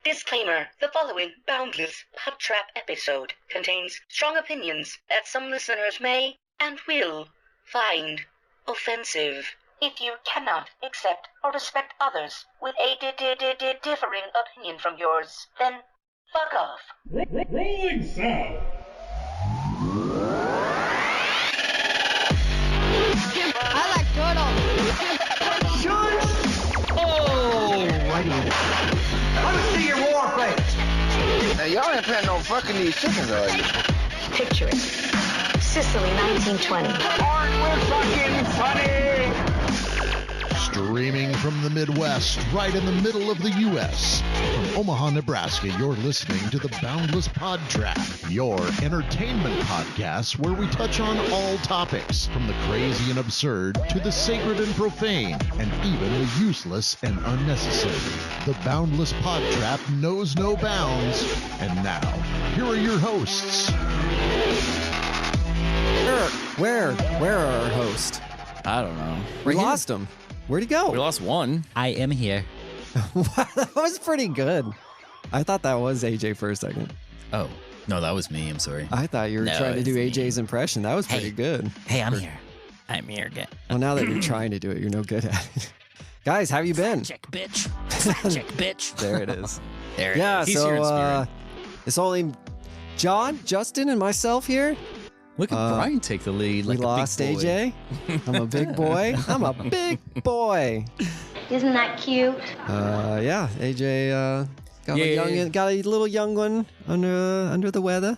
Disclaimer: the following Boundless PodTrap episode contains strong opinions that some listeners may and will find offensive. If you cannot accept or respect others with a differing opinion from yours, then fuck off. Rolling sound. I like turtles. Oh, Let me see your war face. now y'all ain't planning on fucking these chickens, are you? Picture it. Sicily, 1920. Aren't we fucking funny? Streaming from the Midwest, right in the middle of the U.S. From Omaha, Nebraska, you're listening to the Boundless PodTrap, your entertainment podcast where we touch on all topics, from the crazy and absurd to the sacred and profane, and even the useless and unnecessary. The Boundless PodTrap knows no bounds. And now, here are your hosts. Where are our hosts? I don't know. We lost him. Where'd he go? We lost one. I am here. That was pretty good. I thought that was AJ for a second. Oh, no, that was me. I'm sorry. I thought you were No, trying to do it's me. AJ's impression. That was pretty good. Hey, I'm here. I'm here again. Well, now that you're trying to do it, you're no good at it. Guys, how you been? Check, bitch. Fact check, bitch. There it is. There it Yeah, is. He's here in so spirit. it's only John, Justin, and myself here. Look at Brian take the lead. We Like lost a big boy. AJ. I'm a big boy. I'm a big boy. Isn't that cute? Yeah, AJ got Yeah. got a little young one under the weather.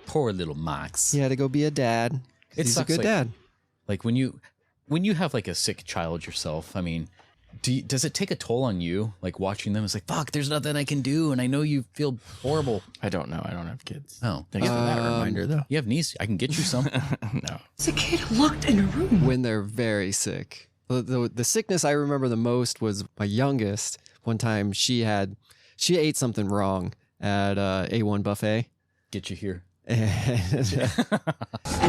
Poor little Max. He had to go be a dad. 'Cause It he's a sucks, good like- dad. Like when you have like a sick child yourself, I mean, does it take a toll on you? Like watching them, it's like, fuck, there's nothing I can do. And I know you feel horrible. I don't know. I don't have kids. Oh, Thanks for that reminder, though. you have niece. I can get you some. No. It's a kid locked in a room. When they're very sick. The sickness I remember the most was my youngest. One time she ate something wrong at A1 buffet. Get you here. And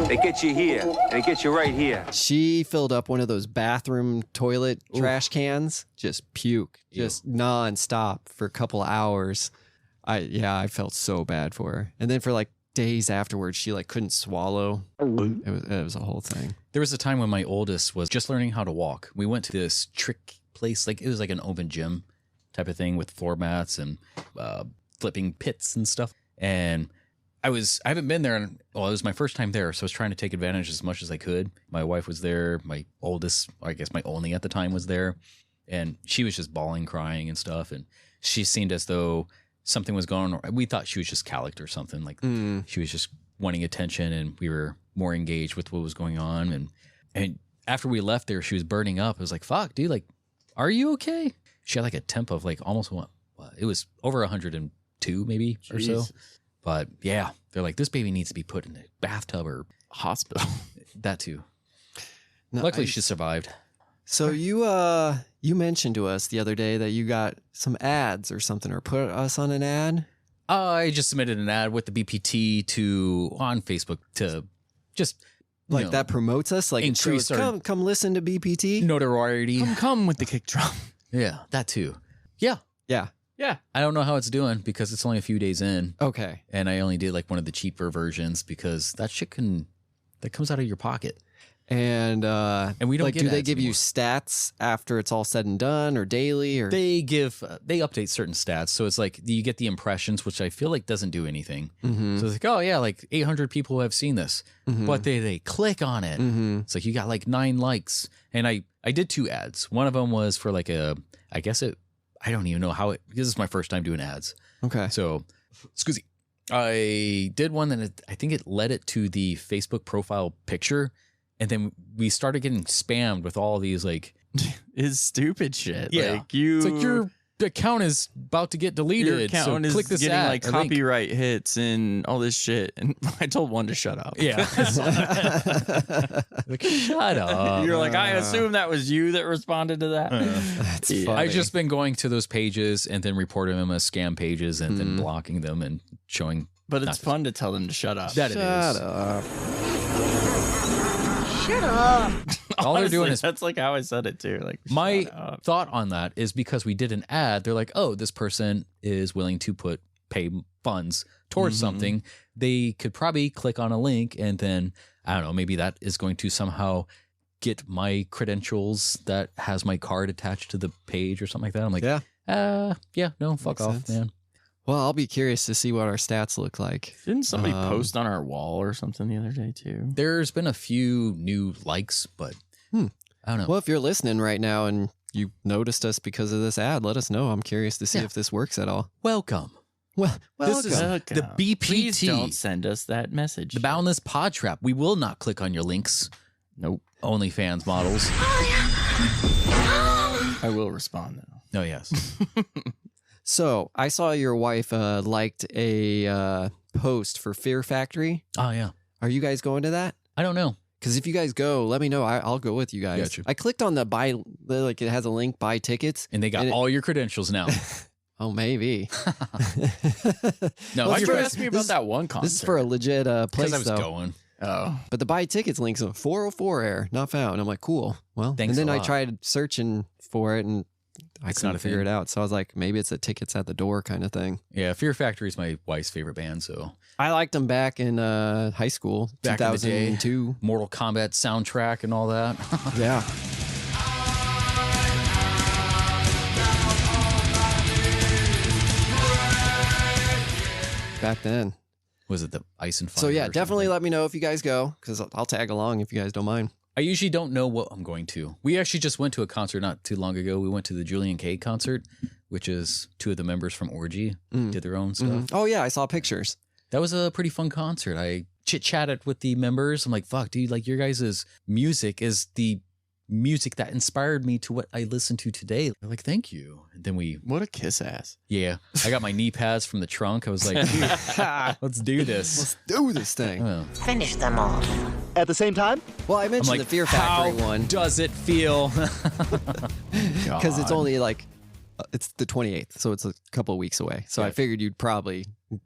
They get you here, and they get you right here. she filled up one of those bathroom toilet trash cans, just puke, just nonstop for a couple of hours. I felt so bad for her. And then for like days afterwards, she like couldn't swallow. It was a whole thing. There was a time when my oldest was just learning how to walk. We went to this trick place, like it was like an open gym type of thing with floor mats and flipping pits and stuff. And I haven't been there, it was my first time there, so I was trying to take advantage as much as I could. My wife was there, my oldest, I guess my only at the time was there, and she was just bawling, crying and stuff, and she seemed as though something was going on. We thought she was just calicked or something, like she was just wanting attention, and we were more engaged with what was going on, and after we left there, she was burning up. I was like, fuck, dude, like, are you okay? She had like a temp of like almost it was over 102 maybe or so. But yeah, they're like, this baby needs to be put in a bathtub or Hospital. that too. No, Luckily, she survived. So you mentioned to us the other day that you got some ads or something, or put us on an ad. I just submitted an ad with the BPT on Facebook to just Like that promotes us, like increase it shows, our come listen to BPT. notoriety. Come with the kick drum. Yeah, that too. Yeah. Yeah. Yeah. I don't know how it's doing because it's only a few days in. Okay. And I only did like one of the cheaper versions because that shit that comes out of your pocket. And we don't like, get do they ads give you anymore. stats after it's all said and done, or daily, or They update certain stats. So it's like you get the impressions, which I feel like doesn't do anything. So it's like, oh yeah, like 800 people have seen this, but they click on it. It's like you got like 9 likes. And I did 2 ads. One of them was for like I don't even know how because this is my first time doing ads. Okay. So, excuse me. I did one that I think it led it to the Facebook profile picture. And then we started getting spammed with all these like, It's stupid shit. yeah, Like it's like your account is about to get deleted. your account so is click this getting ad, like or link. copyright hits and all this shit. And I told one to shut up. Yeah. Like, shut up. You're like, I assume that was you that responded to that. That's Yeah. funny. I've just been going to those pages and then reporting them as scam pages and then blocking them and showing. But it's Nothing. fun to tell them to shut up. That it Shut is. up. Shut up. All they're doing is that's like how I said it too. Like my shut up. thought on that is because we did an ad, they're like, oh, this person is willing to pay funds towards something. They could probably click on a link and then, I don't know, maybe that is going to somehow get my credentials that has my card attached to the page or something like that. I'm like, no, fuck Makes off, sense. man. Well, I'll be curious to see what our stats look like. Didn't somebody post on our wall or something the other day too? There's been a few new likes, but I don't know. Well, if you're listening right now and you noticed us because of this ad, let us know. I'm curious to see if this works at all. Welcome. Well, This is welcome. the BPT. Please don't send us that message. The Boundless PodTrap. We will not click on your links. Nope. OnlyFans models. I will respond though. Oh, yes. So I saw your wife liked a post for Fear Factory. Oh, yeah. Are you guys going to that? I don't know. Because if you guys go, let me know. I'll go with you guys. Gotcha. I clicked on the buy, like it has a link, buy tickets. And they got all your credentials now. Oh, maybe. No, Well, Why'd you for- ask me about that one concert? This is for a legit place, because I was though. going. Oh. But the buy tickets link's a 404 error, not found. I'm like, cool. Well, Thanks and then a I lot. tried searching for it and I It's not couldn't a figure thing. it out. So I was like, maybe it's a tickets at the door kind of thing. Yeah, Fear Factory is my wife's favorite band, so. I liked them back in high school, Back in the day. 2002. Mortal Kombat soundtrack and all that. Yeah. Back then. Was it the Ice and Fire? So yeah, or definitely something? let me know if you guys go because I'll tag along if you guys don't mind. I usually don't know what I'm going to. We actually just went to a concert not too long ago. We went to the Julian K concert, which is two of the members from Orgy did their own stuff. Mhm. Oh yeah, I saw pictures. That was a pretty fun concert. I chit-chatted with the members. I'm like, fuck, dude, like your guys' music is the music that inspired me to what I listen to today. They're like, thank you. And then What a kiss ass. I got my knee pads from the trunk. I was like, dude, let's do this. Let's do this thing. Oh. Finish them off. At the same time, Well, I I'm mentioned like, the Fear Factory how one does it feel? because it's God. only like it's the 28th, so it's a couple of weeks away. So I Yeah. figured you'd probably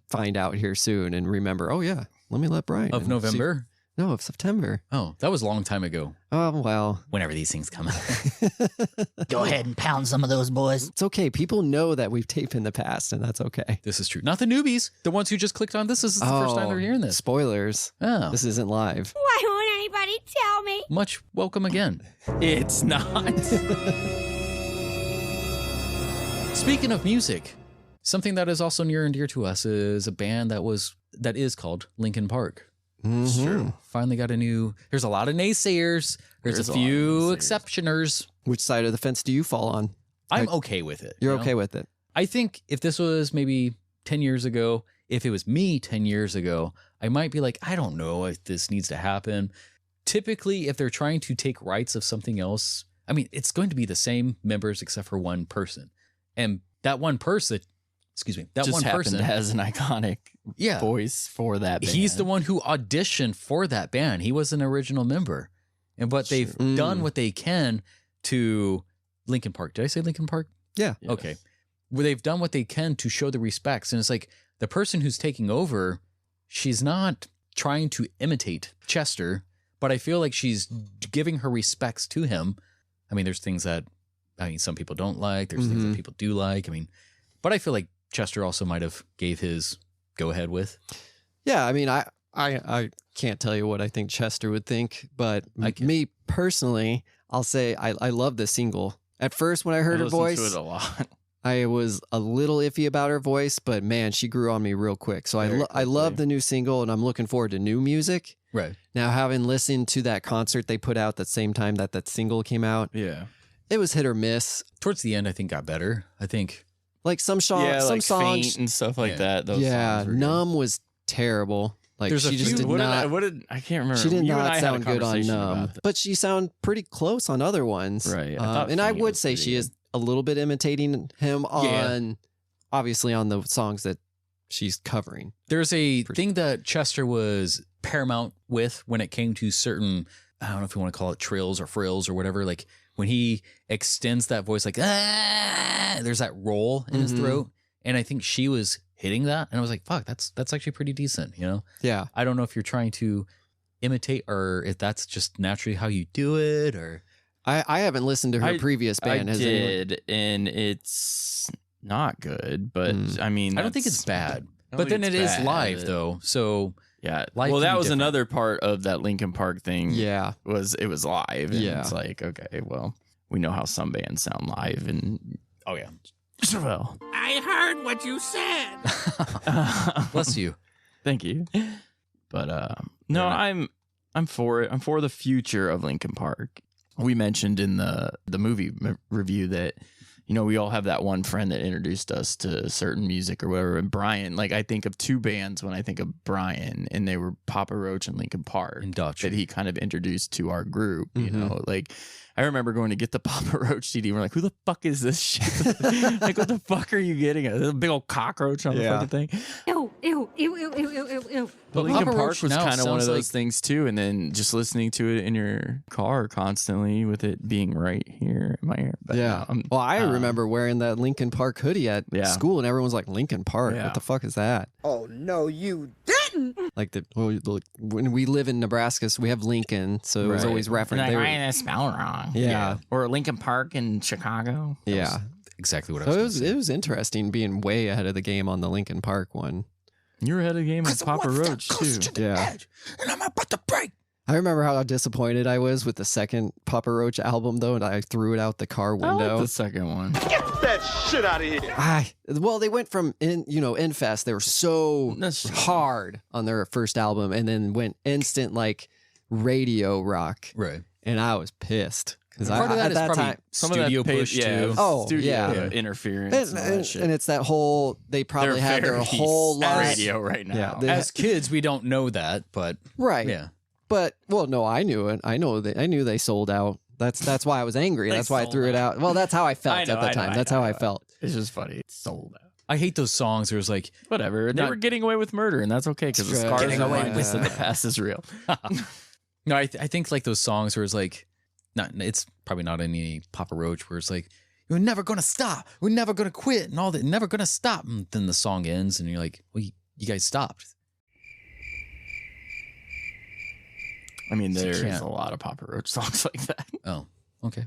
find out here soon and remember. Oh yeah, let me let Brian Of and November? No, of September. Oh, that was a long time ago. Oh well, Whenever these things come out. Go ahead and pound some of those boys. it's okay. People know that we've taped in the past, and that's okay. This is true. Not the newbies. The ones who just clicked on this. This is the first time they're hearing this. Spoilers. Oh, This isn't live. Why won't anybody tell me? much welcome again. It's not. Speaking of music, something that is also near and dear to us is a band that is called Linkin Park. It's Mhm. true. Finally got a new. There's a lot of naysayers. There's There's a a lot of few naysayers. exceptioners. Which side of the fence do you fall on? I'm okay with it. You're you know? okay with it. I think if this was maybe 10 years ago, if it was me 10 years ago, I might be like, I don't know if this needs to happen. Typically, if they're trying to take rights of something else, I mean, it's going to be the same members except for one person. And that one person, that Just one happened person has an iconic Yeah. voice for that band. He's the one who auditioned for that band. He was an original member. And but they've done what they can to Linkin Park. Did I say Linkin Park? Yeah. Yes. Okay. Where they've done what they can to show the respects. And it's like the person who's taking over, she's not trying to imitate Chester, but I feel like she's giving her respects to him. I mean, there's things that, some people don't like. There's things that people do like. But I feel like Chester also might have gave his go ahead with. Yeah, I mean, I can't tell you what I think Chester would think, but me personally, I'll say I love this single. At first, when I heard her listen voice, to it a lot. I was a little iffy about her voice, but man, she grew on me real quick. So I love the new single, and I'm looking forward to new music. Right. Now, having listened to that concert they put out the same time that single came out, Yeah. it was hit or miss. Towards the end, I think got better. I think. Like some Yeah, some like songs, Faint and stuff like Yeah. that. Those yeah, songs were good. Numb was terrible. Like There's a she just few- did What not. I can't remember. She did You and I not had a sound good on conversation Numb, about that. but she sound pretty close on other ones. Right. I thought And I Faint would was say pretty she good. is a little bit imitating him on, obviously on the songs that she's covering. There's a thing that Chester was paramount with when it came to certain, I don't know if you want to call it trills or frills or whatever. Like when he extends that voice, like, there's that roll in his throat. And I think she was hitting that. And I was like, fuck, that's actually pretty decent, you know? Yeah. I don't know if you're trying to imitate, or if that's just naturally how you do it, or I haven't listened to her previous band. I did, and it's not good, but I mean, I don't think it's bad. But then it is live though, so yeah. live Well, can that be was different. another part of that Linkin Park thing. Yeah, it was live. And Yeah, it's like, okay, well, we know how some bands sound live, and oh yeah. Well, I heard what you said. Bless you. Thank you. But no, I'm for it. I'm for the future of Linkin Park. We mentioned in the movie review that, you know, we all have that one friend that introduced us to certain music or whatever. And Brian, like, I think of two bands when I think of Brian, and they were Papa Roach and Linkin Park, And Dutch. that he kind of introduced to our group. You know, like, I remember going to get the Papa Roach CD. We're like, who the fuck is this shit? Like, what the fuck are you getting? A big old cockroach on the fucking thing. Ew, ew, ew, ew, ew, ew, ew, ew. But Linkin Papa Park Roach was now kind of one of sounds those like- things too, and then just listening to it in your car constantly with it being right here in my ear. But yeah. Well, I remember wearing that Linkin Park hoodie at school, and everyone's like, "Linkin Park, Yeah. what the fuck is that?" Oh no, you didn't. Like when we live in Nebraska, so we have Lincoln, so it was Right. always referenced. Like, They were- that's spelled wrong. Yeah. Or Linkin Park in Chicago. yeah. Exactly what I So was. it was interesting being way ahead of the game on the Linkin Park one. You were ahead of the game with Papa Roach too. Yeah. And I'm about to break. I remember how disappointed I was with the second Papa Roach album, though, and I threw it out the car I window. like the second one. That shit out of here. Well, they went from Infest. They were so That's true. hard on their first album, and then went instant like radio rock, Right. and I was pissed because Part of that at is that probably time. studio push too. Oh, studio yeah. interference And, and, all that shit. and it's that whole. They probably They're had their very whole sad life. radio right now. Yeah, they- As kids, we don't know that, but Right. yeah. But well, no, I knew it. I knew they sold out. That's why I was angry. They That's why I sold threw it out. Well, that's how I felt I know, at the I know, time. I That's know, how I I know. felt. It's just funny. It's sold out. I hate those songs where it's like, Whatever. They Not- were getting away with murder, and that's okay because the Getting scars away remind with us that the past is real. no, I think like those songs where it's like, it's probably not any Papa Roach where it's like, we're never gonna stop, we're never gonna quit, and all that, never gonna stop. And then the song ends, and you're like, well, you guys stopped. I mean, So you there's can't- a lot of Papa Roach songs like that. Oh, okay.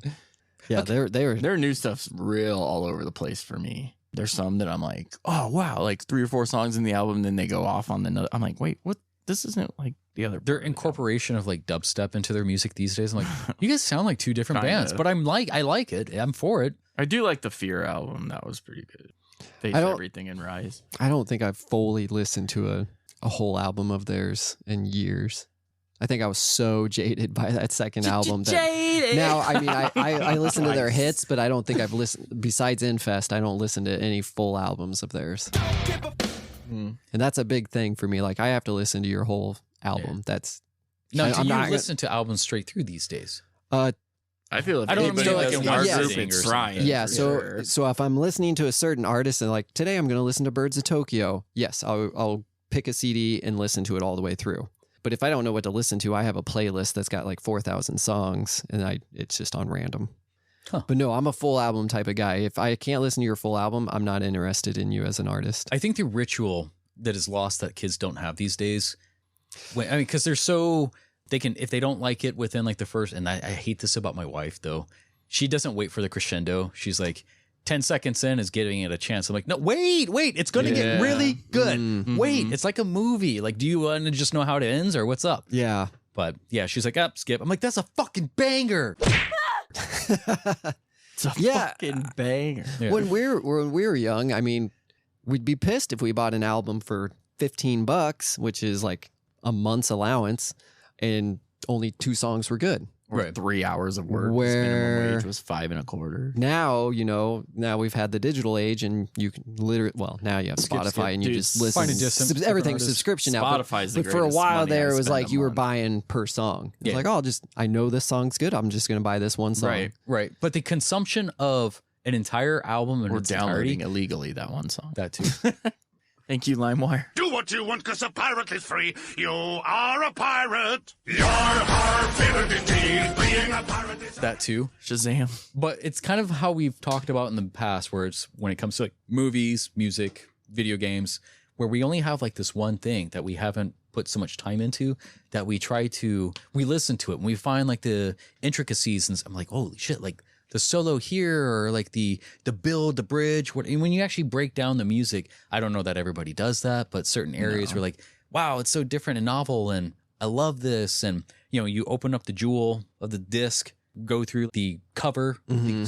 Yeah, they were. Their new stuff's real all over the place for me. There's some that I'm like, oh wow, like 3 or 4 songs in the album, then they go off on another. I'm like, wait, what? This isn't like the other. Their incorporation of like dubstep into their music these days, I'm like, you guys sound like two different Kinda. bands, but I like it. I'm for it. I do like the Fear album. That was pretty good. Face I don't- Everything and Rise. I don't think I've fully listened to a whole album of theirs in years. I think I was so jaded by that second album that now, I mean, I listen to their hits, but I don't think I've listened, besides Infest, I don't listen to any full albums of theirs. And that's a big thing for me. Like, I have to listen to your whole album. That's Now, do I'm you not- listen to albums straight through these days? I feel if I don't anybody mean like does in our one group, sitting it's or Ryan. something. yeah. for So sure. so if I'm listening to a certain artist and like today I'm going to listen to Birds of Tokyo, yes, I'll pick a CD and listen to it all the way through. But if I don't know what to listen to, I have a playlist that's got like 4,000 songs, and it's just on random. Huh. But no, I'm a full album type of guy. If I can't listen to your full album, I'm not interested in you as an artist. I think the ritual that is lost that kids don't have these days, because they're so, they can, if they don't like it within like the first, and I hate this about my wife though, she doesn't wait for the crescendo. She's like 10 seconds in is giving it a chance. I'm like, no, wait, it's going to get really good. Mm-hmm. Wait, it's like a movie. Like, do you want to just know how it ends or what's up? Yeah. But yeah, she's like, skip. I'm like, that's a fucking banger. It's a fucking banger. Yeah. When we were young, I mean, we'd be pissed if we bought an album for $15, which is like a month's allowance, and only 2 songs were good. Or Right. 3 hours of work. Where- Minimum wage was 5 1/4. Now, now we've had the digital age, and you can literally, now you have Skip, Spotify, and you dude, just listen. find a different Everything's artist. subscription now. but- Spotify's the but for a greatest while money there, I it was spend like a you were month. buying per song. It's Yeah. like, oh, I know this song's good. I'm just going to buy this one song. Right. But the consumption of an entire album in We're its downloading entirety, illegally that one song. that too. Thank you, LimeWire. Do what you want, cause a pirate is free. You are a pirate. Your heart indeed. Being a pirate is that too. Shazam. But it's kind of how we've talked about in the past, where it's when it comes to like movies, music, video games, where we only have like this one thing that we haven't put so much time into that we listen to it and we find like the intricacies and I'm like, holy shit, like the solo here or like the build, the bridge. And when you actually break down the music, I don't know that everybody does that, but certain areas were like, wow, it's so different and novel and I love this. And, you know, you open up the jewel of the disc, go through the cover,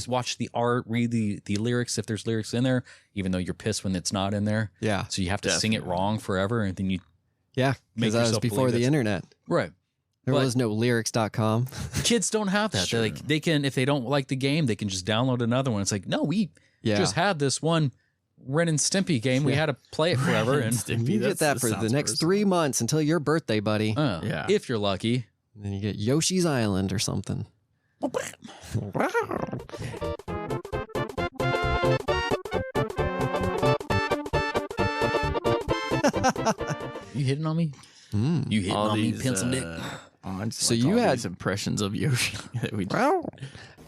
watch the art, read the lyrics if there's lyrics in there, even though you're pissed when it's not in there. Yeah. So you have to sing it wrong forever. And then you because that was before the internet. Right. There was no lyrics.com. Kids don't have that. Sure. They can, if they don't like the game, they can just download another one. It's like, no, we just had this one Ren and Stimpy game. We had to play it forever. And you get that for the next 3 months until your birthday, buddy. If you're lucky. And then you get Yoshi's Island or something. You hitting on me? You hitting on me, pencil dick? So you had impressions of Yoshi that we.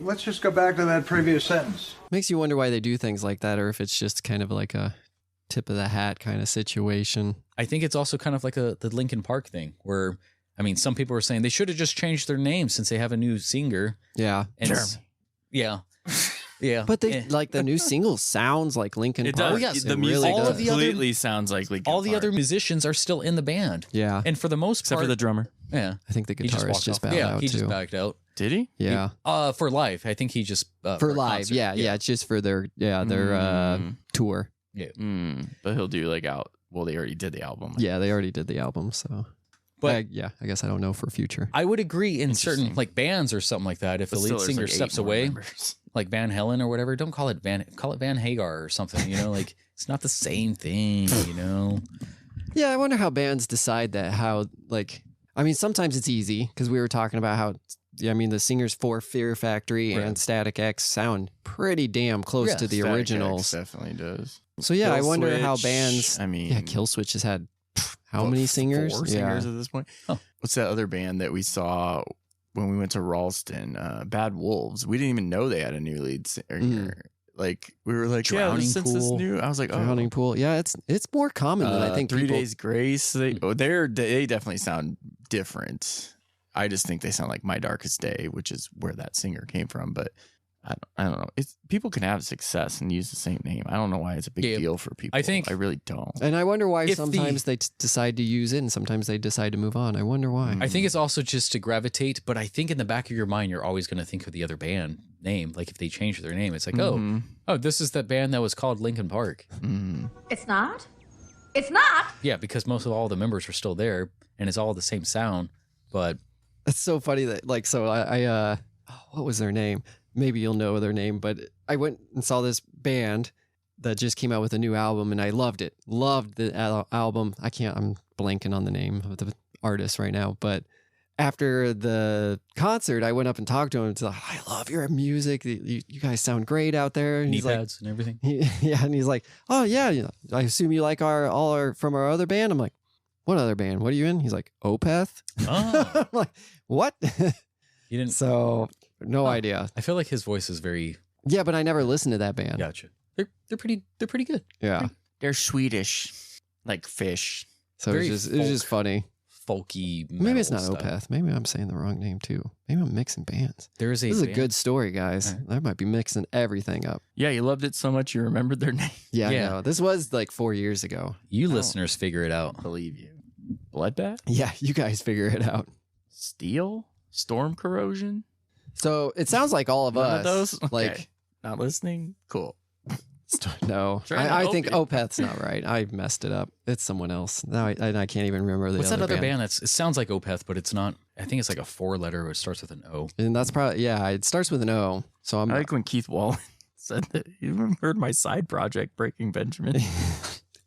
Let's just go back to that previous sentence. Makes you wonder why they do things like that, or if it's just kind of like a tip of the hat kind of situation. I think it's also kind of like the Linkin Park thing, where I mean, some people are saying they should have just changed their name since they have a new singer. Yeah, and yeah. But they like the new single sounds like Linkin Park. Does. Oh, yes, the music all of the completely sounds like Linkin Park. All the other musicians are still in the band. Yeah, and for the most except part, for the drummer. Yeah, I think the guitarist just backed out. He too. just backed out. Did he? Yeah. For live, I think he just for live. Concert. Yeah, it's just for their tour. Yeah, but he'll do like out. Well, they already did the album. Yeah, they already did the album. So, but I guess I don't know for future. I would agree in certain like bands or something like that. If the lead singer steps away, like Van Halen or whatever, don't call it Van Hagar or something. You know, like it's not the same thing. You know. Yeah, I wonder how bands decide that. How like. I mean, sometimes it's easy because we were talking about how, I mean, the singers for Fear Factory and Static X sound pretty damn close to the Static originals. X definitely does. So yeah, I wonder how Killswitch, bands. I mean, Killswitch has had how many singers? 4 singers at this point. Huh. What's that other band that we saw when we went to Ralston? Bad Wolves. We didn't even know they had a new lead singer. Like we were like, Drowning Pool. This new. I was like, Drowning Pool. Yeah, it's more common than I think. 3 Days Grace. They definitely sound different. I just think they sound like My Darkest Day, which is where that singer came from. But I don't know. People can have success and use the same name. I don't know why it's a big deal for people. I really don't. And I wonder why sometimes they decide to use it and sometimes they decide to move on. I wonder why. I think it's also just to gravitate, but I think in the back of your mind, you're always going to think of the other band name. Like if they change their name, it's like, oh, this is that band that was called Linkin Park. It's not? It's not? Yeah, because most of all the members are still there and it's all the same sound, but... It's so funny that, like, so I what was their name? Maybe you'll know their name, but I went and saw this band that just came out with a new album and I loved it. Loved the album. I'm blanking on the name of the artist right now, but after the concert, I went up and talked to him. It's like, I love your music. You guys sound great out there. And knee he's like, pads and everything. And he's like, oh yeah, I assume you like all from our other band. I'm like, what other band? What are you in? He's like, Opeth. Oh. I'm like, what? You didn't. So no idea. I feel like his voice is very. Yeah, but I never listened to that band. Gotcha. They're pretty good. Yeah, they're Swedish, like fish. So it was just funny. Folky. Maybe it's not stuff. Opeth. Maybe I'm saying the wrong name too. Maybe I'm mixing bands. This is a good story, guys. I might be mixing everything up. Yeah, you loved it so much you remembered their name. Yeah. No, this was like 4 years ago. You listeners figure it out. Believe you. Bloodbath? Yeah, you guys figure it out. Steel? Storm corrosion? So it sounds like all of None us. of those? Like, Okay. Not listening? Cool. no, I think Opeth's not right. I messed it up. It's someone else. Now I can't even remember the What's other that other band. band? It sounds like Opeth, but it's not. I think it's like a 4-letter. It starts with an O. And that's probably, it starts with an O. So I like when Keith Wallen said that. You ever heard my side project, Breaking Benjamin?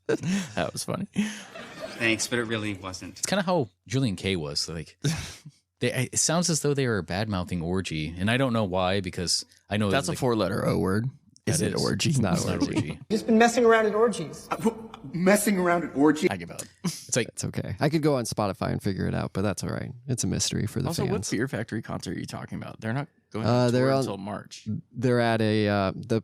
That was funny. Thanks, but it really wasn't. It's kind of how Julian K was. Like, it sounds as though they were bad mouthing Orgy, and I don't know why, because I know That's a 4-letter O word. Is it orgy? It's not orgy. Just been messing around at orgies. Messing around at orgy? I give up. It's like, it's okay. I could go on Spotify and figure it out, but that's all right. It's a mystery for the Also, fans. what Fear Factory concert are you talking about? They're not going on tour until March. They're at the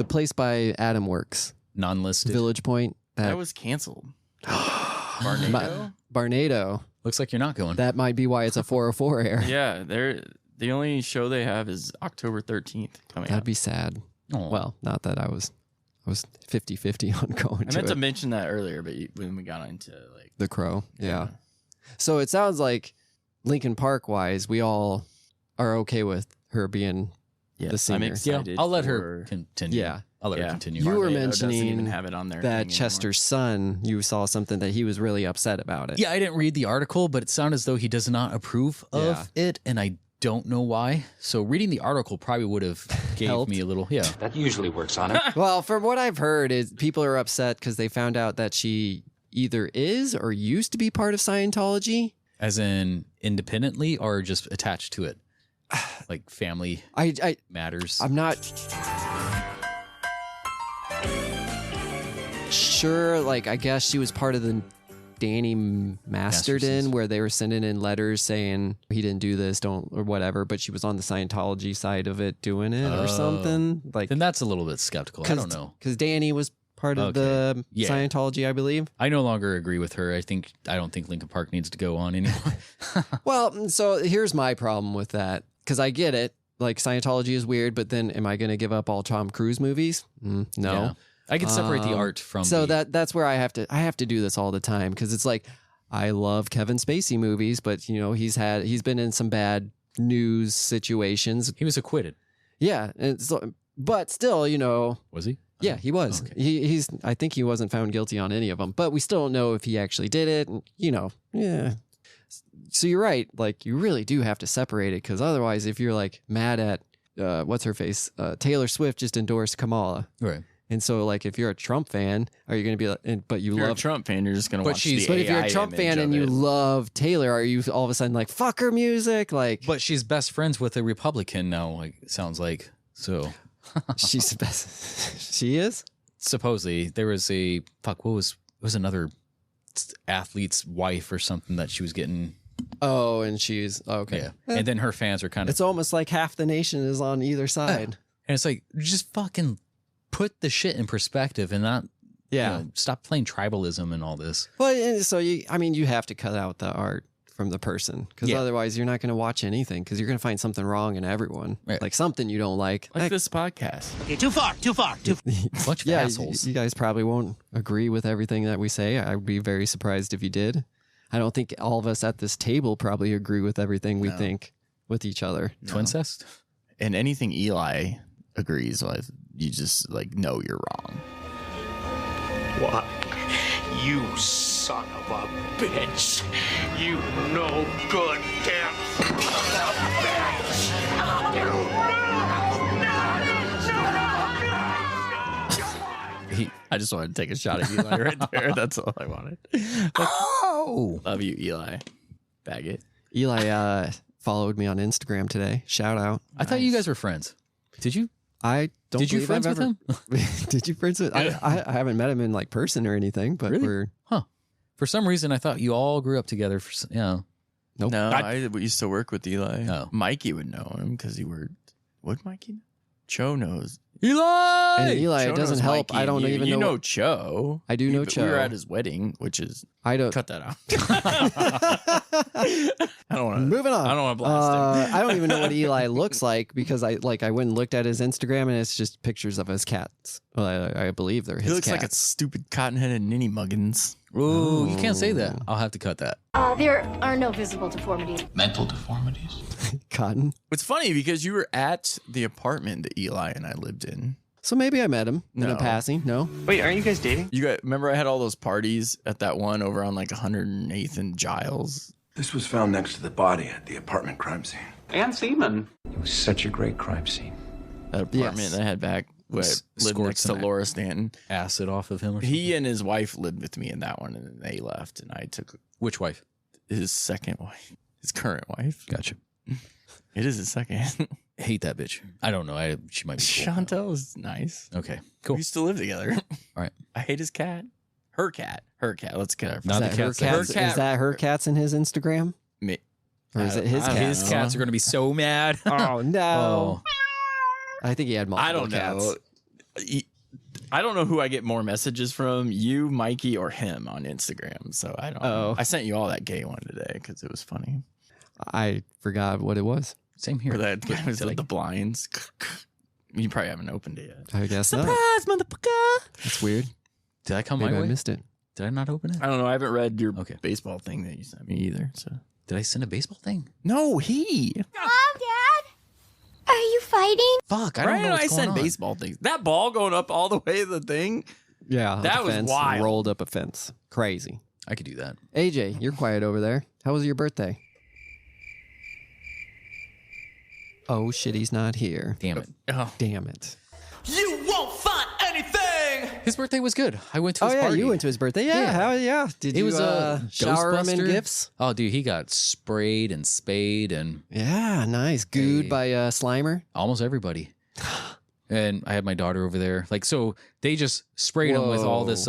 place by Adam Works. Non-listed. Village Point. That was canceled. Barnado? Barnado. Looks like you're not going. That might be why it's a 404 air. Yeah, the only show they have is October 13th coming That'd up. be sad. Oh. Well, not that I was 50-50 on going I meant to to mention that earlier, but when we got into like The Crow. Yeah. So it sounds like Linkin Park wise, we all are okay with her being the singer. I'm excited. Yeah, I'll let her continue. Yeah. I'll let her continue. You were Barnado doesn't even mentioning have it on their that thing Chester's son, you saw something that he was really upset about it. Yeah, I didn't read the article, but it sounded as though he does not approve of it, and I don't know why. So reading the article probably would have gave me a little, That usually works on it. Well, from what I've heard, is people are upset because they found out that she either is or used to be part of Scientology. As in independently or just attached to it? Like family matters? I'm not sure. Like, I guess she was part of the Danny Masterton, where they were sending in letters saying he didn't do this, don't, or whatever, but she was on the Scientology side of it doing it or something. Like, then that's a little bit skeptical. I don't know. Because Danny was part of the Scientology, I believe. I no longer agree with her. I don't think Linkin Park needs to go on anymore. Well, so here's my problem with that, because I get it. Like, Scientology is weird, but then am I going to give up all Tom Cruise movies? No. Yeah. I can separate the art from so that's where I have to do this all the time, because it's like I love Kevin Spacey movies, but you know he's been in some bad news situations. He was acquitted. Yeah, and so, but still, you know, was he? Yeah, he was. Okay. He's. I think he wasn't found guilty on any of them, but we still don't know if he actually did it. And, you know, yeah. So you're right. Like, you really do have to separate it, because otherwise, if you're like mad at what's her face, Taylor Swift just endorsed Kamala, right? And so, like, if you're a Trump fan, are you going to be like, but you if love you're a Trump fan, you're just going to watch the But if you're a Trump fan and you love Taylor, are you all of a sudden like, fuck her music? Like, but she's best friends with a Republican now, like, it sounds like. So she's the best. She is? Supposedly. There was what was another athlete's wife or something that she was getting. Oh, and she's, okay. Yeah. And then her fans are kind of. It's almost like half the nation is on either side. And it's like, just fucking put the shit in perspective and not, stop playing tribalism and all this. Well, so you have to cut out the art from the person, because otherwise you're not going to watch anything, because you're going to find something wrong in everyone, like something you don't like this podcast. Okay, too far. Bunch of assholes. You guys probably won't agree with everything that we say. I would be very surprised if you did. I don't think all of us at this table probably agree with everything we think with each other. Twincest? And anything Eli agrees with, you just like know you're wrong. What? You son of a bitch! You no good damn I just wanted to take a shot at Eli right there. That's all I wanted. Oh, love you, Eli. Bag it. Eli followed me on Instagram today. Shout out. I thought you guys were friends. Did you? I don't. Did you friends with him? Did you friends with? I haven't met him in like person or anything, but we're. For some reason, I thought you all grew up together. Nope. No, we used to work with Eli. Oh. Mikey would know him because he worked. What Mikey know? Cho knows. Eli! And Eli, it doesn't help. Mikey, I don't even know. You know Cho. I do know Cho. We were at his wedding, which is. I don't. Cut that out. I don't want to. Moving on. I don't want to blast him. I don't even know what Eli looks like, because I went and looked at his Instagram and it's just pictures of his cats. Well, I believe they're his cats. He looks like a stupid cotton-headed ninny muggins. Ooh, you can't say that. I'll have to cut that. There are no visible deformities. mental deformities. Cotton. It's funny because you were at the apartment that Eli and I lived in. So maybe I met him in a passing. No. Wait, aren't you guys dating? You guys remember I had all those parties at that one over on like 108th and Giles? This was found next to the body at the apartment crime scene. And semen. It was such a great crime scene. That apartment I had back where I lived next to Laura Stanton. Acid off of him or something? He and his wife lived with me in that one, and then they left, and I took... Which wife? His second wife. His current wife. Gotcha. It is his second. Hate that bitch. I don't know. She might be cool. Chantel is nice. Okay, cool. We used to live together. All right. I hate his cat. Her cat. Let's get her. Not the cat. Is that her cats in his Instagram? Me. Or is it his cats? His cats are going to be so mad. Oh, no. Oh. I think he had multiple I don't cats. know. I don't know who I get more messages from, you, Mikey, or him on Instagram. So I don't know. I sent you all that gay one today because it was funny. I forgot what it was. Same here. Or that guy was with the blinds. You probably haven't opened it yet. I guess not. Surprise, motherfucker! That's weird. Did I come Maybe my way? I missed it. Did I not open it? I don't know. I haven't read your baseball thing that you sent me either. So did I send a baseball thing? No, he. Mom, Dad, are you fighting? Fuck, I don't know what's I going send on. baseball things. That ball going up all the way to the thing. Yeah, that the was fence, wild. Rolled up a fence. Crazy. I could do that. AJ, you're quiet over there. How was your birthday? Oh shit, he's not here. Damn it. Oh. Damn it. You won't find anything. His birthday was good. I went to his Oh yeah, party. you went to his birthday. Yeah. Did it you was shower him in Ghostbuster. gifts? Oh, dude, he got sprayed and spayed and Yeah, nice. Gooed by Slimer. almost everybody. And I had my daughter over there. Like, so they just sprayed him with all this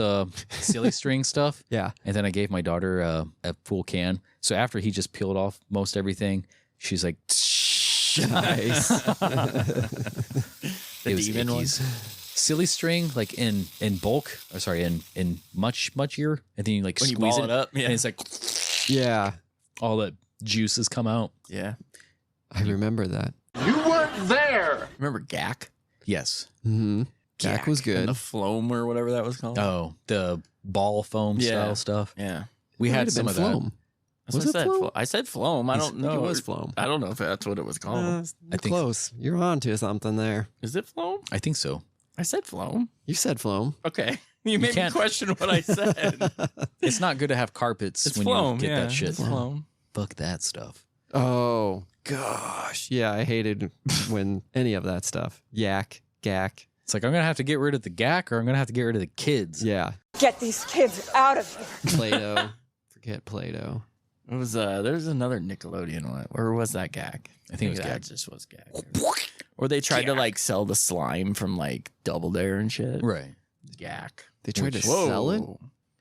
silly string stuff. Yeah. And then I gave my daughter a full can. So after he just peeled off most everything, she's like, nice. The demon one? Silly string, like in bulk, or sorry, in muchier, and then you like When you squeeze ball it up, yeah. and it's like, Yeah. all the juices come out. Yeah. I remember that. You weren't there. Remember Gak? Yes. Mm-hmm. Jack was good. And the Floam or whatever that was called. Oh, the ball foam style stuff. Yeah. We had Might have some been of that. Floam. That's Was what I it said. Floam? I said Floam. I don't think know. it was Floam. I don't know if that's what it was called. You're close. You're on to something there. Is it Floam? I think so. I said Floam. You said Floam. Okay. You made me can't- question what I said. It's not good to have carpets It's when Floam. you get Yeah, that shit. it's Floam. Fuck that stuff. Oh, gosh. Yeah, I hated when any of that stuff. Yak, Gak. It's like, I'm going to have to get rid of the gack or I'm going to have to get rid of the kids. Yeah. Get these kids out of here. Play-Doh. Forget Play-Doh. It was there's another Nickelodeon one. Or was that Gak? I think it was that Gak. just was Gak. Or they tried to like sell the slime from like Double Dare and shit. Right. Gak. They tried to sell it?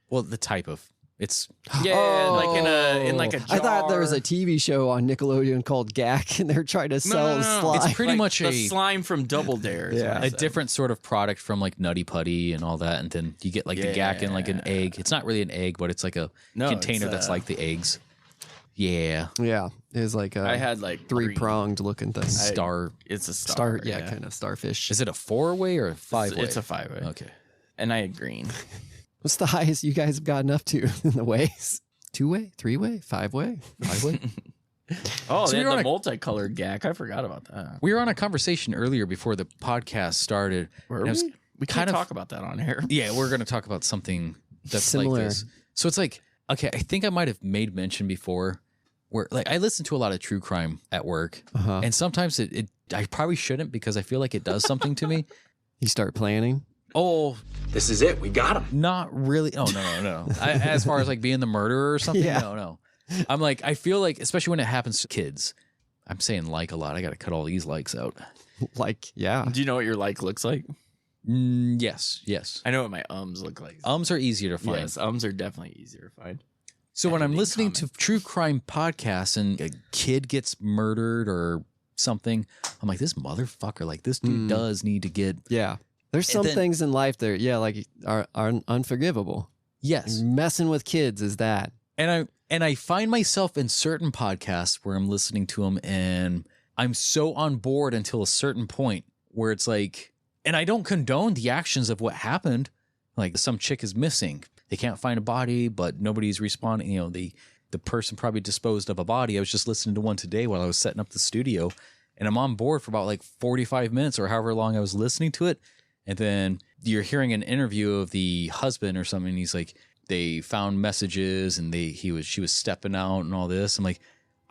Well, the type of. It's. Yeah, like in like a jar. I thought there was a TV show on Nickelodeon called Gak, and they're trying to sell slime. It's pretty Like much the a slime from Double Dare. is what I a said. different sort of product from like Nutty Putty and all that. And then you get like the gack in like an egg. It's not really an egg, but it's like a No, container it's, that's like the eggs. Yeah. Yeah, it was like a I had like three-pronged looking thing. Star. It's a star. Yeah, kind of starfish. Is it a 4-way or a 5-way? It's a 5-way. Okay. And I had green. What's the highest you guys have gotten up to in the ways? 2-way, 3-way, 5-way, 5-way? Oh, So they we had were the on multicolored Gak. I forgot about that. We were on a conversation earlier before the podcast started. Were and it was we? We can't talk about that on air. Yeah, we're going to talk about something that's Similar. like this. So it's like, okay, I think I might have made mention before where like I listen to a lot of true crime at work. And sometimes it I probably shouldn't because I feel like it does something to me. You start planning. Oh, This is it. We got him. not really. Oh, no. As far as like being the murderer or something, Yeah. no. I'm like, I feel like, especially when it happens to kids, I'm saying like a lot. I got to cut all these likes out. Like, yeah. Do you know what your like looks like? Yes. I know what my ums look like. Ums are easier to find. Yes, ums are definitely easier to find. So when I'm Editing listening to true crime podcasts and a kid gets murdered or something, I'm like, this motherfucker, like this dude does need to get. Yeah. There's And some then- things in life that, like are unforgivable. Yes. Messing with kids is that. And I find myself in certain podcasts where I'm listening to them and I'm so on board until a certain point where it's like, and I don't condone the actions of what happened. Like some chick is missing. They can't find a body, but nobody's responding. You know, the person probably disposed of a body. I was just listening to one today while I was setting up the studio and I'm on board for about like 45 minutes or however long I was listening to it. And then you're hearing an interview of the husband or something. And he's like, they found messages and she was stepping out and all this. I'm like,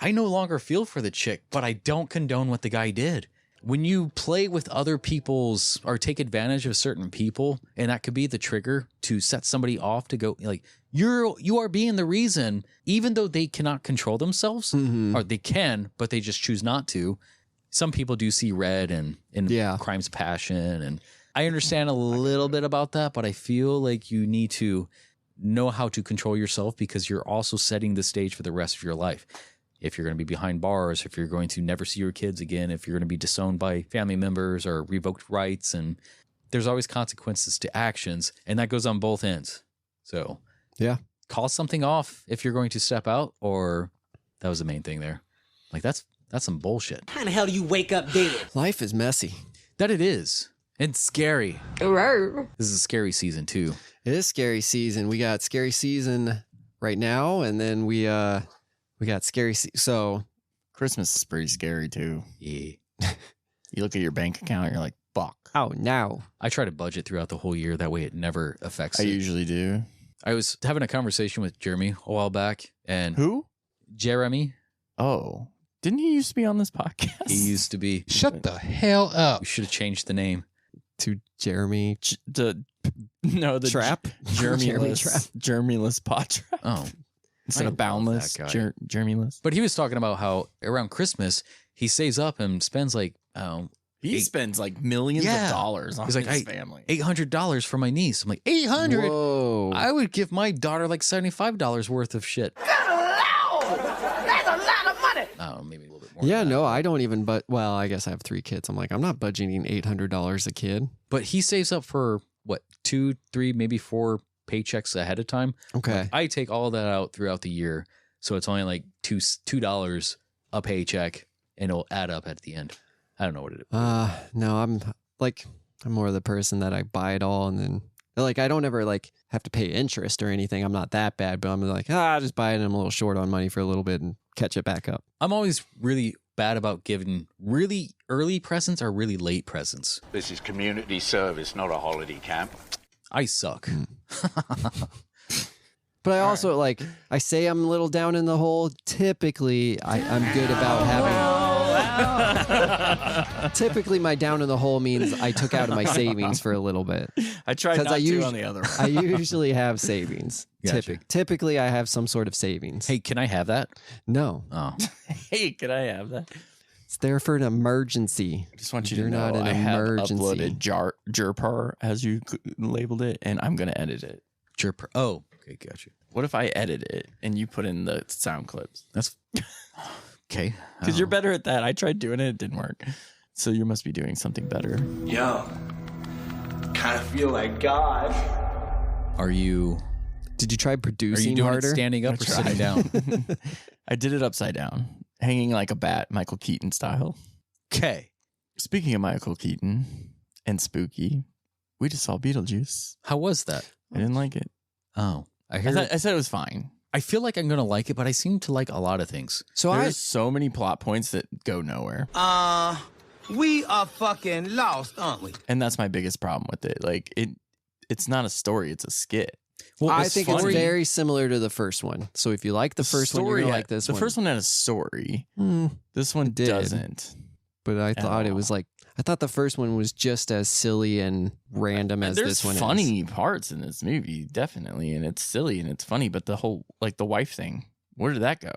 I no longer feel for the chick, but I don't condone what the guy did. When you play with other people's or take advantage of certain people, and that could be the trigger to set somebody off to go like, you are being the reason, even though they cannot control themselves or they can, but they just choose not to. Some people do see red and crimes of passion. And I understand a little bit about that, but I feel like you need to know how to control yourself because you're also setting the stage for the rest of your life. If you're going to be behind bars, if you're going to never see your kids again, if you're going to be disowned by family members or revoked rights, and there's always consequences to actions, and that goes on both ends. So yeah, call something off if you're going to step out, or that was the main thing there. Like that's some bullshit. How the hell do you wake up dead? Life is messy. That it is. And scary. This is a scary season too. It is scary season. We got scary season right now, and then we got scary so Christmas is pretty scary too. Yeah. You look at your bank account, you're like, fuck. Oh no. I try to budget throughout the whole year. That way it never affects I it. usually do. I was having a conversation with Jeremy a while back, and who? Jeremy. Oh. Didn't he used to be on this podcast? He used to be. Shut the hell up. We should have changed the name to Jeremy. The Trap. Jeremy-less PodTrap. Oh, instead of Boundless, Jeremy-less. But he was talking about how around Christmas he saves up and spends like he spends like millions of dollars on his family. $800 for my niece. I'm like, $800? Whoa. I would give my daughter like $75 worth of shit. That's a lot of money. Oh, maybe a little bit more. Yeah, no, I don't even. But well, I guess I have 3 kids. I'm like, I'm not budgeting $800 a kid. But he saves up for what 2, 3, maybe 4 paychecks ahead of time. Okay, I take all that out throughout the year, so it's only like $2 a paycheck, and it'll add up at the end. I don't know what it is. No, I'm more the person that I buy it all and then like I don't ever like have to pay interest or anything. I'm not that bad, but I'm like, I'll just buy it and I'm a little short on money for a little bit and catch it back up. I'm always really bad about giving really early presents or really late presents. This is community service, not a holiday camp. I suck. But I also like, I say I'm a little down in the hole. Typically, I'm good about having... Typically, my down in the hole means I took out of my savings for a little bit. I tried not to on the other one. I usually have savings. Gotcha. Typically, I have some sort of savings. Hey, can I have that? No. Oh. Hey, can I have that? It's there for an emergency. I just want you You're to know not an I have emergency. uploaded Jerper, as you labeled it, and I'm going to edit it. Jerper. Oh, okay, gotcha. What if I edit it and you put in the sound clips? That's okay. Because you're better at that. I tried doing it. It didn't work. So you must be doing something better. Yo, kind of feel like God. Are you... Did you try producing Are you doing harder? it standing up or sitting down? I did it upside down, hanging like a bat, Michael Keaton style. Okay. Speaking of Michael Keaton and spooky, we just saw Beetlejuice. How was that? I didn't like it. Oh, I said it was fine. I feel like I'm going to like it, but I seem to like a lot of things. So There's so many plot points that go nowhere. We are fucking lost, aren't we? And that's my biggest problem with it. Like it's not a story, it's a skit. Well, I think it's very similar to the first one. So if you like the first one, you're going to like this one. The first one had a story. This one doesn't. But I thought it was like, I thought the first one was just as silly and random as this one is. There's funny parts in this movie, definitely. And it's silly and it's funny. But the whole, like the wife thing, where did that go?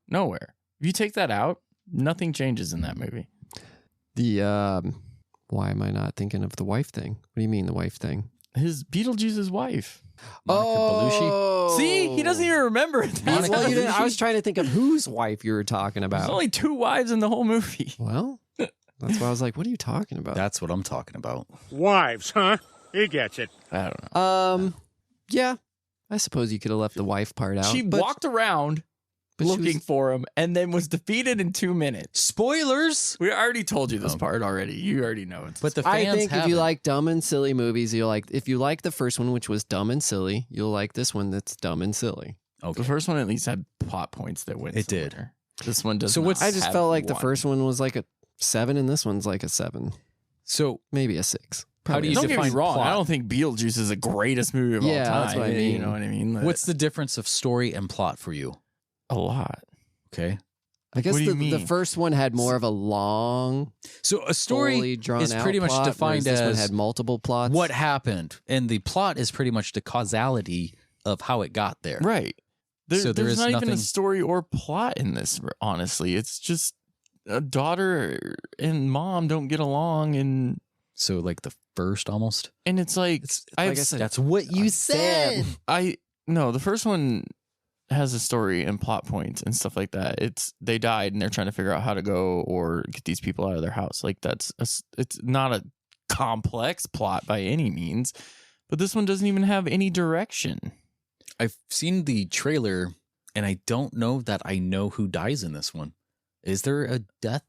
Nowhere. If you take that out, nothing changes in that movie. Why am I not thinking of the wife thing? What do you mean the wife thing? His Beetlejuice's wife. Monica Belushi. See, he doesn't even remember it. Well, I was trying to think of whose wife you were talking about. There's only 2 wives in the whole movie. Well, that's why I was like, what are you talking about? That's what I'm talking about. Wives, huh? He gets it. I don't know. Yeah, I suppose you could have left the wife part out. She walked around looking for him and then was defeated in 2 minutes. Spoilers! We already told you this part already. You already know it. But the fans I think if you haven't. like dumb and silly movies, you'll like. If you like the first one, which was dumb and silly, you'll like this one that's dumb and silly. Okay. The first one at least had plot points that went. It did. somewhere. This one does. So not what's- I just have felt like the one. first one was like a 7, and this one's like a 7, So maybe a 6. How do you Don't get me define wrong. plot? I don't think Beetlejuice is the greatest movie of all time. that's what I mean. You know what I mean? What's the difference of story and plot for you? a lot? Okay. I guess What do you the mean? first one had more of a long, So a story fully drawn is out pretty much plot, defined whereas this one as had multiple plots. what happened, and the plot is pretty much the causality of how it got there. Right. So there there's is not even a nothing- story or plot in this. Honestly, it's just a daughter and mom don't get along, and So like the first almost. it's like like I said, That's what you said. No, the first one has a story and plot points and stuff like that. It's they died and they're trying to figure out how to go or get these people out of their house. Like it's not a complex plot by any means, but this one doesn't even have any direction. I've seen the trailer, and I don't know that I know who dies in this one. Is there a death?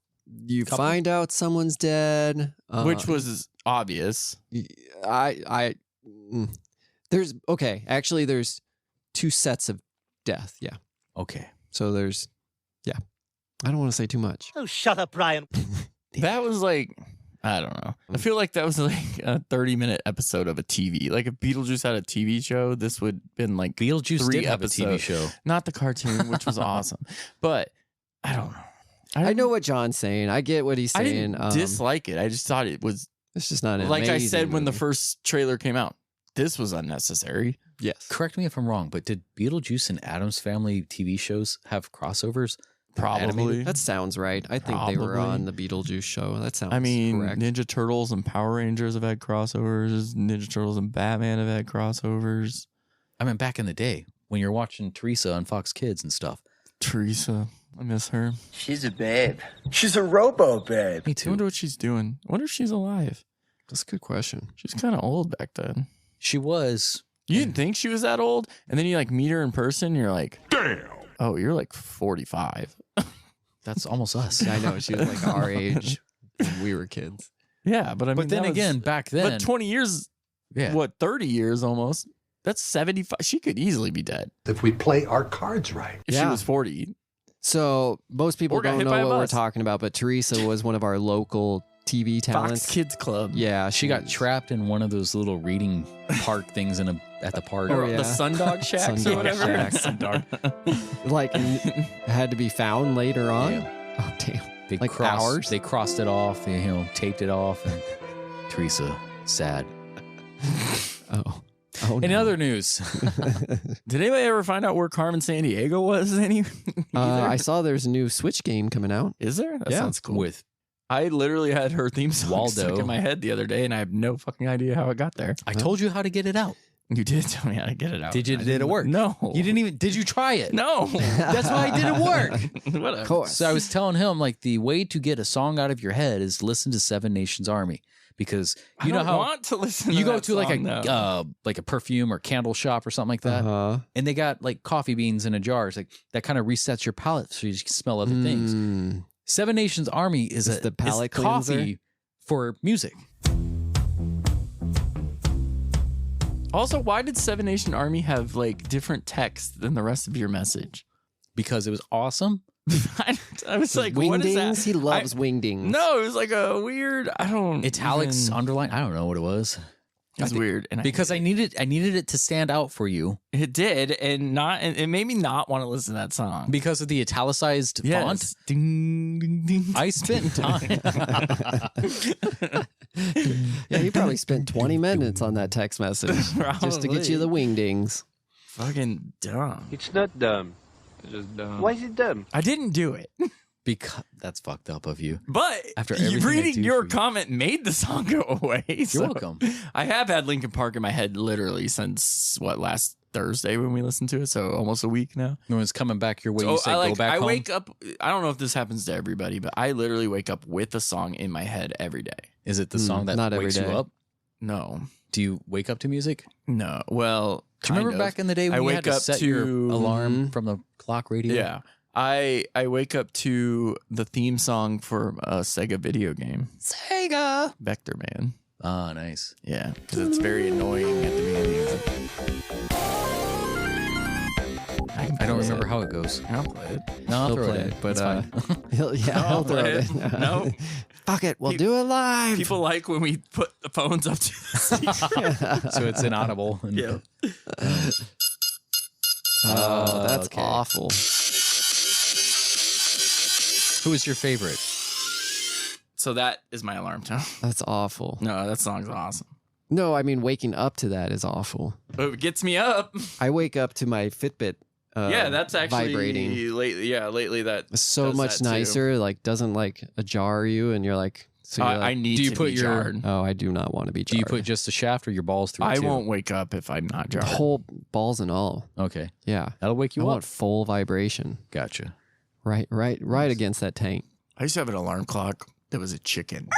You find out someone's dead, which was obvious. There's actually there's 2 sets of death. Yeah. Okay. So there's, I don't want to say too much. Oh, shut up, Brian. That was like, I don't know. I feel like that was like a 30-minute episode of a TV. Like if Beetlejuice had a TV show, this would have been like Beetlejuice 3 did have episodes. a TV show. Not the cartoon, which was awesome. But I don't know. I know what John's saying. I get what he's saying. I didn't dislike it. I just thought it was. It's just not an like I said amazing when the movie. first trailer came out. This was unnecessary. Yes. Correct me if I'm wrong, but did Beetlejuice and Addams Family TV shows have crossovers? Probably. That sounds right. I think they were on the Beetlejuice show. That sounds I mean, correct. Ninja Turtles and Power Rangers have had crossovers. Ninja Turtles and Batman have had crossovers. I mean, back in the day when you're watching Teresa on Fox Kids and stuff. Teresa. I miss her. She's a babe. She's a robo babe. Me I too. wonder what she's doing. I wonder if she's alive. That's a good question. She's kind of old back then. She was. You didn't think she was that old? And then you like meet her in person and you're like, damn. Oh, you're like 45. That's almost us. I know. She was like our age when we were kids. Yeah, but I mean, But then that was- again, back then. But 20 years, Yeah. what, 30 years almost? That's 75. She could easily be dead If we play our cards right. if she was 40. So most people Or got don't hit know by a what we're bus. talking about, but Teresa was one of our local TV talents. Fox Kids Club. Yeah, She got trapped in one of those little reading park things at the park. Oh, yeah. The Sundog Shacks or Sundog whatever. Shacks. Sundog. like had to be found later on. Yeah. Oh damn! They Like crossed, hours? They crossed it off. They, taped it off. And Teresa, sad. Oh In no. other news, Did anybody ever find out where Carmen Sandiego was? I saw there's a new Switch game coming out. Is there? That Yeah. sounds cool. with I literally had her theme song Waldo. stuck in my head the other day, and I have no fucking idea how it got there. I told you how to get it out. You did tell me how to get it out. Did you? I Did it didn't- work? No. You didn't even. Did you try it? No. That's why it didn't work. Whatever. Of course. So I was telling him like the way to get a song out of your head is listen to Seven Nations Army because you I know don't how want to listen. you to go that to like song, though. a perfume or candle shop or something like that, and they got like coffee beans in a jar. It's like that kind of resets your palate so you can smell other things. Seven Nations Army is the palate coffee cleanser? for music. Also, why did Seven Nation Army have like different text than the rest of your message? Because it was awesome. I was like, what is that? Wingdings. He loves wingdings. No, it was like a weird. I don't. Italics, even- underline. I don't know what it was. It's weird, and Because I needed it to stand out for you it did, and it made me not want to listen to that song because of the italicized font. Yes. Ding, ding, ding. I spent time. Yeah, he probably spent 20 minutes on that text message just to get you the wingdings. Fucking dumb. It's not dumb. It's just dumb. Why is it dumb? I didn't do it. Because that's fucked up of you. But After everything I reading do your for you. comment made the song go away. You're welcome. I have had Linkin Park in my head literally since last Thursday when we listened to it, so almost a week now. When it's coming back your way, So you say go back I home. wake up. I don't know if this happens to everybody, but I literally wake up with a song in my head every day. Is it the song that not every wakes you day. up? No. Do you wake up to music? No. Well, Do you remember back in the day when I you wake had to up set to your alarm from the clock radio? Yeah. I wake up to the theme song for a Sega video game. Sega! Vector Man. Ah, nice. Yeah, because it's very annoying at the beginning. I don't remember how it goes. I'll play it. No, I'll He'll throw play it in. it, but It's fine. he'll I'll throw play it. it. No. Fuck it, we'll do it live. People like when we put the phones up to the So it's inaudible. And, Yeah. Oh, that's okay. awful. Who is your favorite? So that is my alarm tone. That's awful. No, that song's awesome. No, I mean waking up to that is awful. But it gets me up. I wake up to my Fitbit. Yeah, that's actually vibrating. lately. Yeah, lately that So does much that too. nicer. Like doesn't like jar you, and you're like. So you're I like, need Do you to put be your- jarred. Oh, I do not want to be Do jarred. you put just the shaft or your balls through it I too? won't wake up if I'm not jarred. whole balls and all? Okay. Yeah, That'll wake I you want up. full vibration. Gotcha. Right against that tank. I used to have an alarm clock that was a chicken.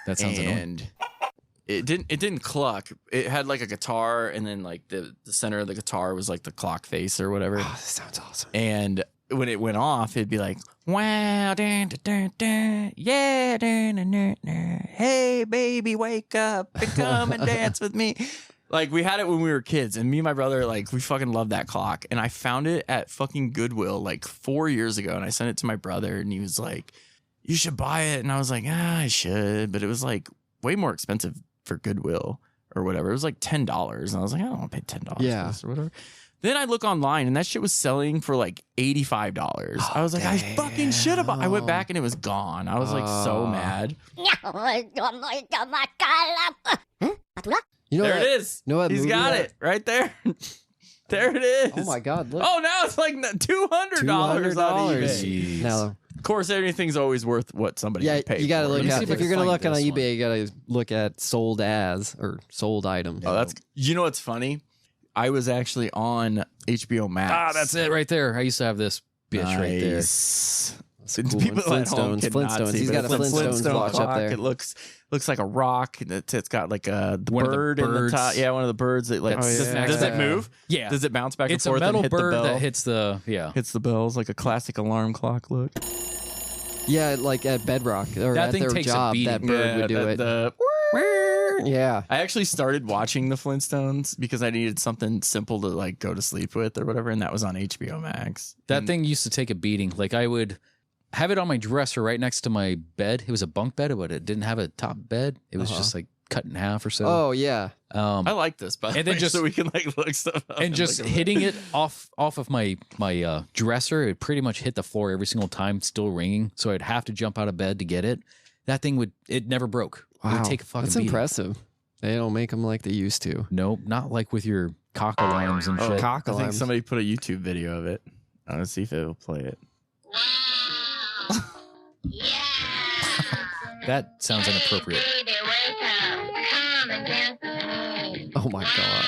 That sounds annoying. It didn't cluck. It had like a guitar, and then like the center of the guitar was like the clock face or whatever. Oh, this sounds awesome. And when it went off, it'd be like, wow, dun, dun, dun, dun, yeah, dun, dun, dun, dun. Hey baby, wake up and come and dance with me. Like, we had it when we were kids, and me and my brother, like, we fucking loved that clock. And I found it at fucking Goodwill like 4 years ago, and I sent it to my brother, and he was like, you should buy it. And I was like, I should, but it was like way more expensive for Goodwill or whatever. It was like $10, and I was like, I don't want to pay $10 for this or whatever. Then I look online, and that shit was selling for like $85. I was like, I fucking should have. I went back, and it was gone. I was like so mad. You know there that, it is. You know what He's got it right there. There it is. Oh my God! Look. Oh, now it's like $200 on eBay. Now, of course, everything's always worth what somebody yeah, would pay. you got to for. look at if you're gonna look on this eBay, you got to look at sold as or sold item. Oh, that's you know what's funny? I was actually on HBO Max. Ah, that's it right there. I used to have this bitch right there. Cool. People at home Flintstones. cannot Flintstones. see, He's but got a it's Flintstones watch clock. up there. It looks like a rock. It's got like the One of the bird in the birds. top. Yeah, one of the birds that like does it move? Yeah. Does it bounce back It's and forth? a metal and hit bird the bell? that hits the hits the bells like a classic alarm clock look. Yeah, like at Bedrock or That at thing their takes a job, beating. that bird would do it. Yeah. I actually started watching the Flintstones because I needed something simple to like go to sleep with or whatever, and that was on HBO Max. That thing used to take a beating. Like I would have it on my dresser right next to my bed. It was a bunk bed, but it didn't have a top bed. It was just like cut in half or so. Oh yeah. I like this, but and then just so we can like look stuff up and just look hitting it off of my dresser. It pretty much hit the floor every single time, still ringing. So I'd have to jump out of bed to get it. That thing it never broke. It Wow, would take a fucking that's beating. impressive. They don't make them like they used to. Nope, not like with your cock alarms and shit. Cock I think alarms. somebody put a YouTube video of it. I want to see if it will play it. That sounds inappropriate. Oh my God.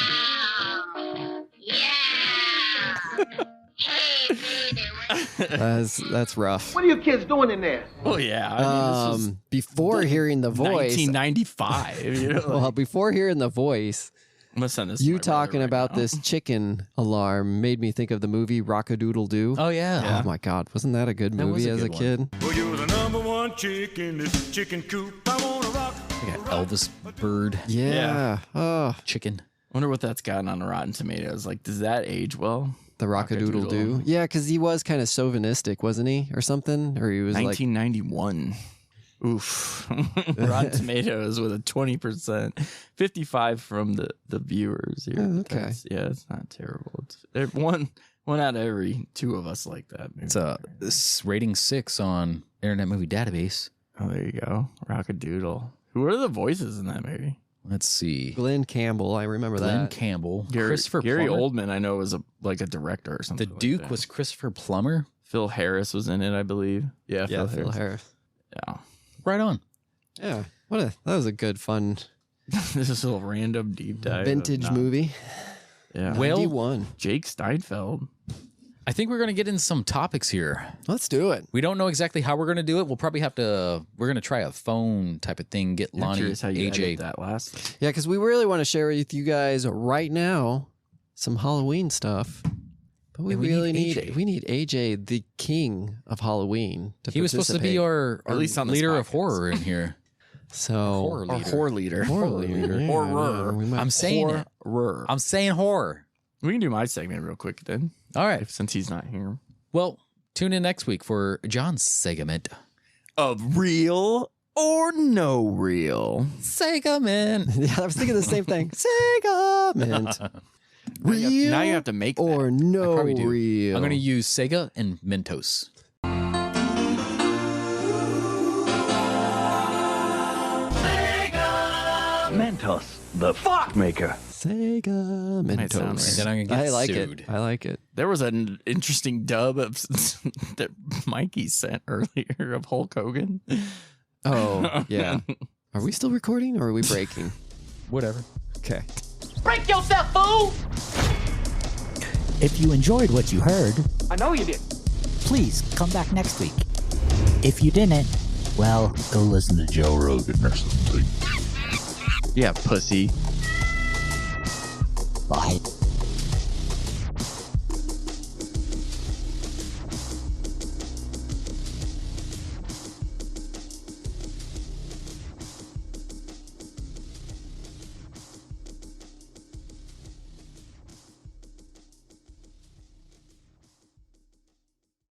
That's rough. What are you kids doing in there? Oh yeah. I mean, this was Before hearing the voice, 1995. You know, well, before hearing the voice, I'm gonna send this. To you my brother talking right about now. this chicken alarm made me think of the movie Rock-a-Doodle-Doo. Oh yeah. Oh my God, wasn't that a good That was movie a as a good kid? Well, you're the number one chick in this chicken coop. I wanna rock. I got Elvis bird Yeah. Oh, chicken. Wonder what that's gotten on Rotten Tomatoes. Like, does that age well? the Rock-a-Doodle-Doo. Yeah, because he was kind of chauvinistic, wasn't he, or something? Or he was 1991. Oof. Rotten Tomatoes with a 20%, 55 from the viewers here. Oh, okay. Yeah, it's not terrible. It's one out of every two of us like that. Maybe. It's rating 6 on Internet Movie Database. Oh, there you go. Rock-a-Doodle. Who are the voices in that movie? Let's see. Glenn Campbell, I remember Glenn that. Campbell. Gary Christopher Plummer. Oldman, I know, was a director or something. The like Duke that. was Christopher Plummer. Phil Harris was in it, I believe. Yeah, Phil Harris. Yeah. Right on. Yeah, that was a good, fun This is a little random deep dive. vintage movie. Yeah. Well, 91. Jake Steinfeld. I think we're going to get into some topics here. Let's do it. We don't know exactly how we're going to do it. We'll probably have to, we're going to try a phone type of thing, get I'm Lonnie, curious how you AJ. edit that last. Yeah, because we really want to share with you guys right now some Halloween stuff. But we And we really need need AJ. AJ, the king of Halloween, to He was supposed to be participate. our At least on this leader of podcast. horror in here. So Horror Or leader. horror leader. Horror leader. Yeah, Horror. we might- I'm saying it. Horror. I'm saying horror. We can do my segment real quick then, All right. since he's not here. Well, tune in next week for John's segment. Of real or no real? Segment. Yeah, I was thinking the same thing. Segment. Real Now you have to make or that. no Probably do. real. I'm going to use Sega and Mentos. Mentos, the fuck maker. Sega Might sound Mentos. And then I'm going to get I like sued. it. I like it. There was an interesting dub of that Mikey sent earlier of Hulk Hogan. Oh, yeah. Are we still recording or are we breaking? Whatever. Okay. Break yourself, fool! If you enjoyed what you heard, I know you did. please come back next week. If you didn't, Well, go listen to Joe Rogan or something. Yeah, pussy.